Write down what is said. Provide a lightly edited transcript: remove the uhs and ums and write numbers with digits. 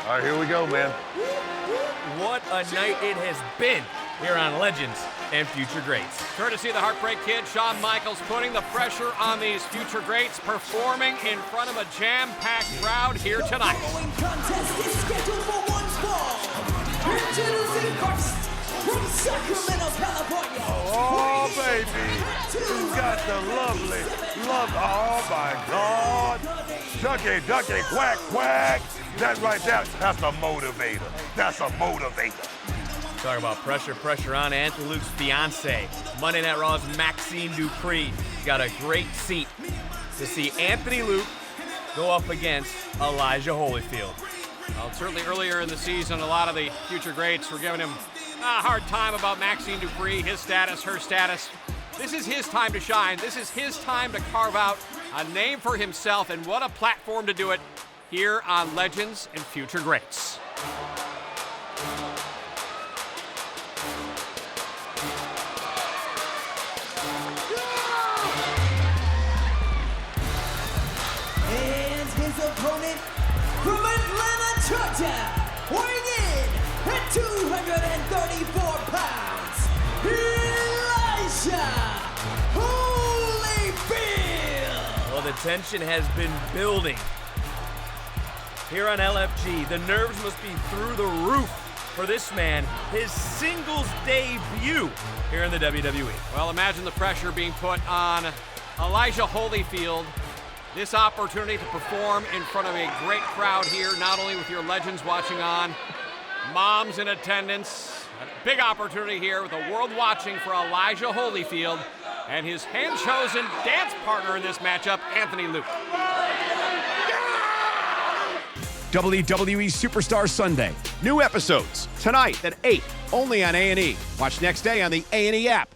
All right, here we go, man. What a night it has been here on Legends and Future Greats. Courtesy of the Heartbreak Kid, Shawn Michaels putting the pressure on these future greats, performing in front of a jam-packed crowd here tonight. The following contest is scheduled for one fall. Introducing first, from Sacramento, California. Oh, baby. Who's got the lovely, oh, my God. Ducky, quack, quack. That right there, that's a motivator. That's a motivator. Talk about pressure on Anthony Luke's fiance. Monday Night Raw's Maxxine Dupri got a great seat to see Anthony Luke go up against Elijah Holyfield. Well, certainly earlier in the season, a lot of the future greats were giving him a hard time about Maxxine Dupri, his status, her status. This is his time to shine. This is his time to carve out a name for himself, and what a platform to do it here on Legends and Future Greats. And his opponent from Atlanta, Georgia, weighing in at 234 pounds, Elijah Holyfield. Well, the tension has been building here on LFG. The nerves must be through the roof for this man, his singles debut here in the WWE. Well, imagine the pressure being put on Elijah Holyfield. This opportunity to perform in front of a great crowd here, not only with your legends watching on, moms in attendance. A big opportunity here with the world watching for Elijah Holyfield and his hand-chosen dance partner in this matchup, Anthony Luke. WWE Superstar Sunday. New episodes tonight at 8, only on A&E. Watch next day on the A&E app.